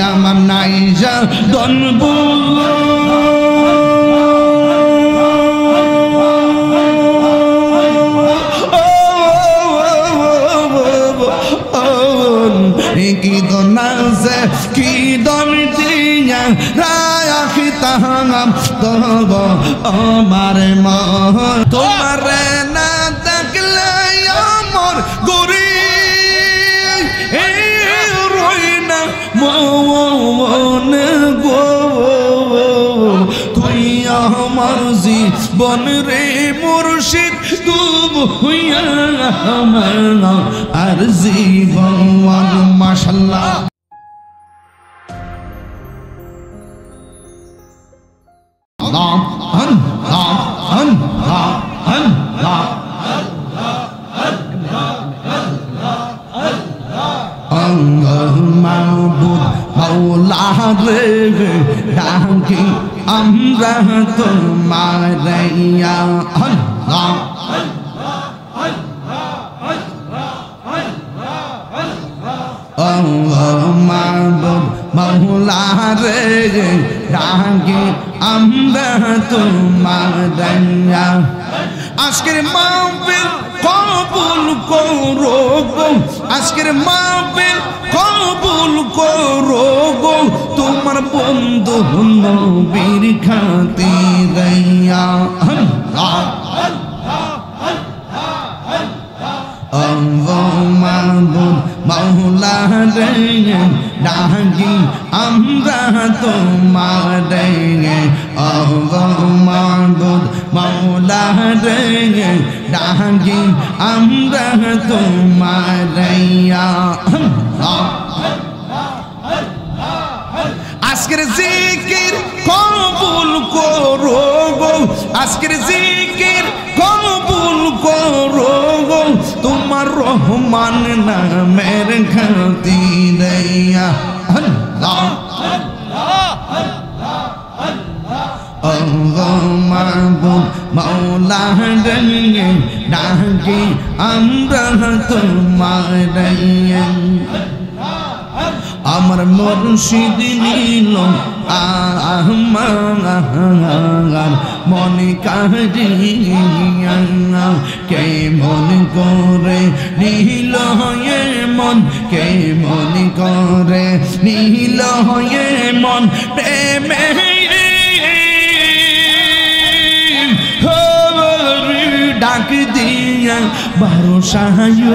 আমার নাইজা দনবু কি দনাজে কি দম দিয়া রাখিতাম তব আমার মন তোমারে না দেখলে আমার গরি রই না মন গো তুই আমার জীবন রে মুর্শিদ তুমি হইয়া আমার আর জীবন মাশাআল্লাহ ডাকি আমরা তোমার মৌলা রে ডাকি আমরা তোমার আজকের মাহফিল কবুল করো গো আজকের মাহফিল কবুল করো গো তোমার বন্ধু নবীর খাতিরে আল্লাহ মাবুদ মৌলা রে ডাকি আমরা তোমার মাবুদ মৌলা রে ডাকি আমরা তোমার আজকের জিকির কবুল করো গো আজকের জিকির কবুল করো গো তোমার রহমান নামের খাতিরে আল্লাহ মাবুদ মৌলা রে ডাকি আমরা তোমার আমার মুর্শিদ নীল আমার মনে কাহিয়া কে মন করে নীল হয়ে মন কে মন করে নীল হয়ে মন প্রেমে ডাক দিয়া বারো সাহায্য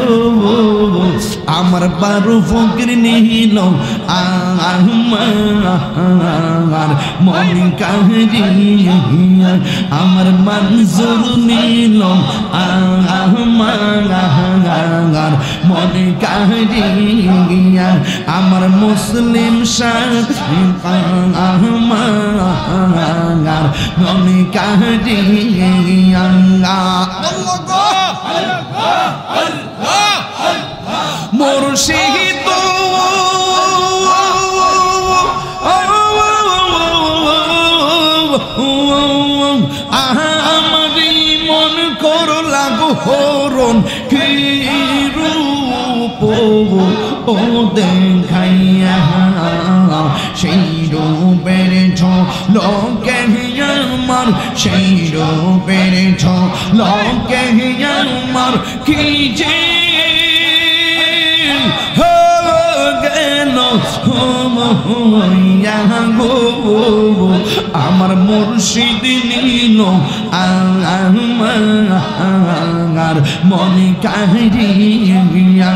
আমার বারো ফকির নীল আমার মন কাহিয়া আমার মনজুর নীল আমার মন কাহিয়া আমার মুসলিম আমার মন কাহিয়া মুর্শিদ আমারি মন করলা গো হরণ কি রূপ ও দেখাইয়া সেই রূপের ঝলকে আমার সেই রূপের ঝলকে আমার কি যে আমার মুর্শিদ নীল আমার মনে কাহিয়া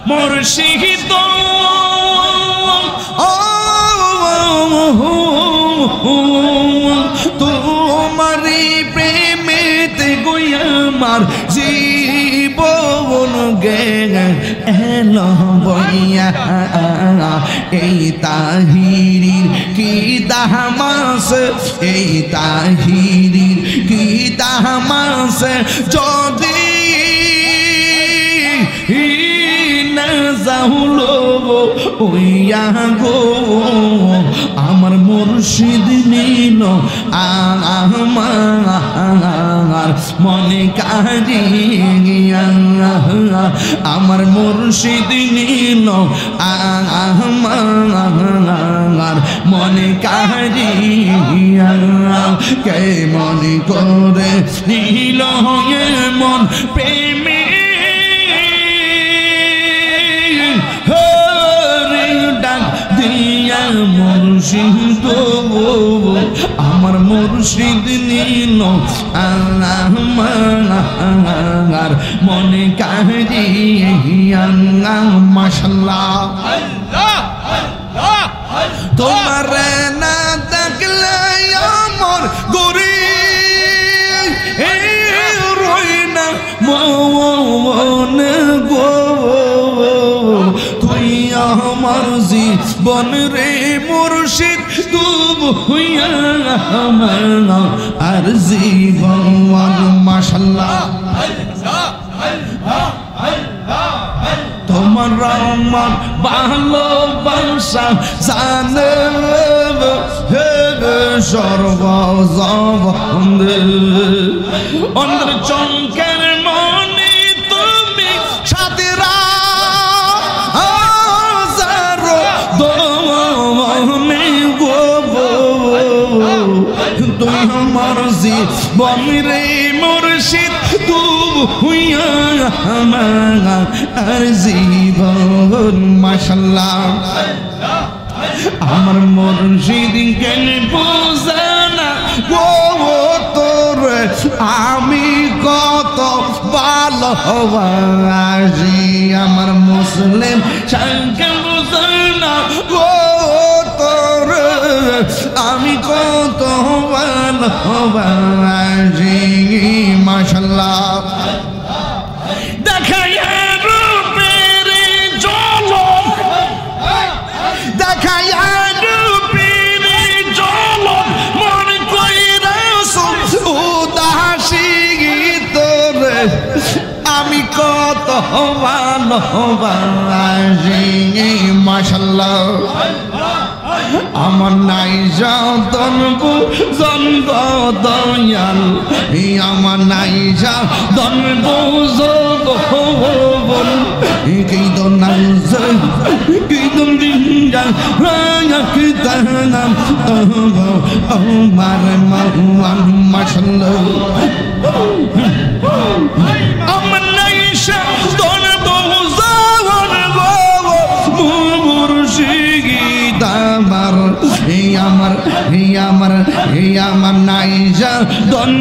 মুর্শিদ তোমারি প্রেমেতে গইয়া আমার জীবন গে এলো বইয়া এই তাহিরির কি দামাস এই তাহিরির কি দামাস যদি যাহুলো ওইয়া গো আমার মুর্শিদ নীল আমার মনে কারিয়া আমার মুর্শিদ নীল আমার মনে কারিয়া কে মনে করে নীল মন প্রেমে মুর্শিদ আমার মুর্শিদ নীল আমার মনে কারিয়া মাশাআল্লাহ তোমার না দেখলে আমার গরি রই না মনে গো তুই আমার জীবন রে মুর্শিদ তুমি হইয়া আমার আর জীবন মাশাআল্লাহ তোমার আমার ভালোবাসা জানে সর্বজবন্দে অন্তর চমকের মনে তুমি সাথে তুই আমার জীবন রে মুর্শিদ তুমি হইয়া আমার আর জীবন মাশাআল্লাহ আমার মুর্শিদ কেন বোঝানা গো তোর আমি কত ভালোবাসি আমার মুসলিম সংখ্যা বোঝানা গো তোর আমি কত ভালোবাসি মাশাআল্লাহ দেখাইয়া রূপের ঝলক দেখাইয়া রূপের ঝলক মন কইরাছ উদাসী তোর আমি কত ভালোবাসি মাশাআল্লাহ আমার নাই যতন বুঝন দয়াল আমার নাই যতন বুঝন কি তো নাই কি তো দিনজা রায়া কি তানাম আমার মাওয়ান মাশাআল্লাহ আমার নাই যতন বুঝন মুর্শিদ আমার নাই যতন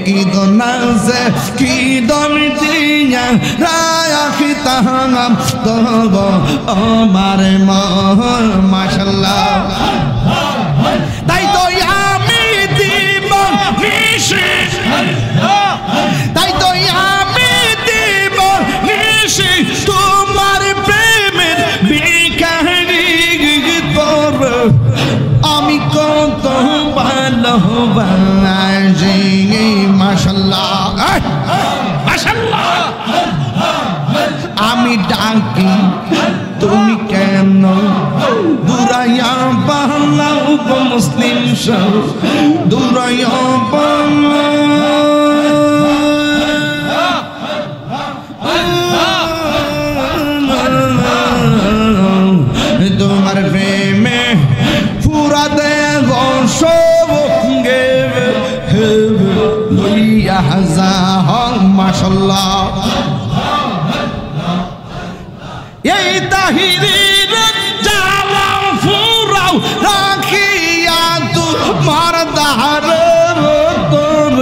কি দনাজে কি দম দিয়া রাখি তাহাম তব আমার মাশাআল্লাহ তাই তো আমি দিব নিশি তাই তো আমি দিব নিশি তোমার প্রেমের বিকারি তোর আমি কত ভালোবাসি মাশাআল্লাহ মাশাআল্লাহ আমি ডাকি তুমি কেন দুরাইয়া বাংলাও মুসলিম সব দুরাইয়া বাংলা তোমার প্রেমে পুরা দেব সবঙ্গে লইয়া যাহ মাশাআল্লাহ এই তাহিরির জালা ফুরাও রাখিয়া তোমার দাহার তোর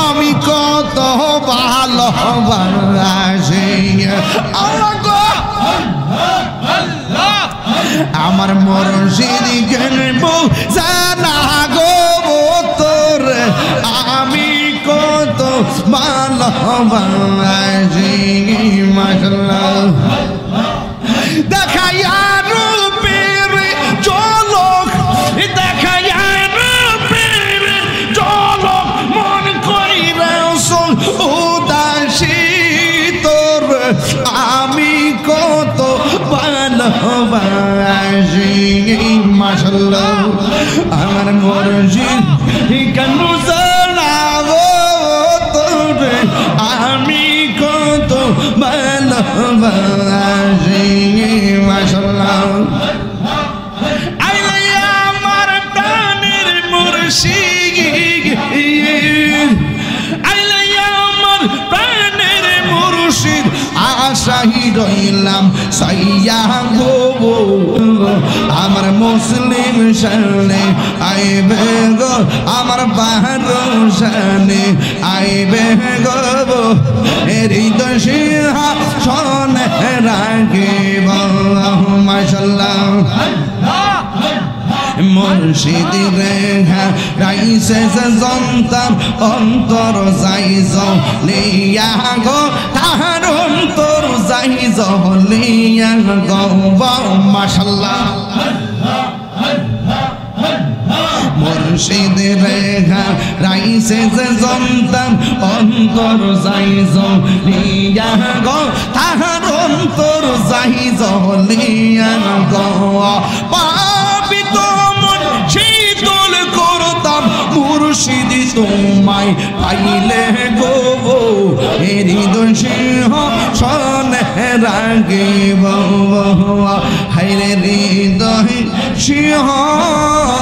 আমি কত ভালোবাসি আমার মুর্শিদ কেন জানা গো তোর আমি কত ভালোবাসি মাশাআল্লাহ দেখাইয়া রূপের ঝলক দেখাইয়া রূপের ঝলক মন কইরাছ উদাসী তোর আমি ভালোবাসি মাশাআল্লাহ আমার মুর্শিদ কেন জানাবো তোরে আমি কত ভালোবাসি মাশাআল্লাহ আইলে আমার প্রাণের মুর্শিদ আইলে আমার প্রাণের মুর্শিদ আশাই রইলাম সাইয়া গো আমার মুসলিম শানে আইবে গো আমার বাহাদুর শানে আইবে গো হৃদয় সিংহাসনে রাখিব মাশাআল্লাহ মুর্শিদ রেখা রাইছে জন্তার অন্তর যাই জলিয়া গো তাহার অন্তর যাই জলিয়া গো মাশাআল্লাহ মুর্শিদ রেখা রাইছে জন্তার অন্তর যাই জলিয়া গো তাহার অন্তর যাই জলিয়া গো মুর্শিদ তোমায় পাইলে গো হৃদয় সিংহাসনে রাখিব হায়রে হৃদয় সিংহাসনে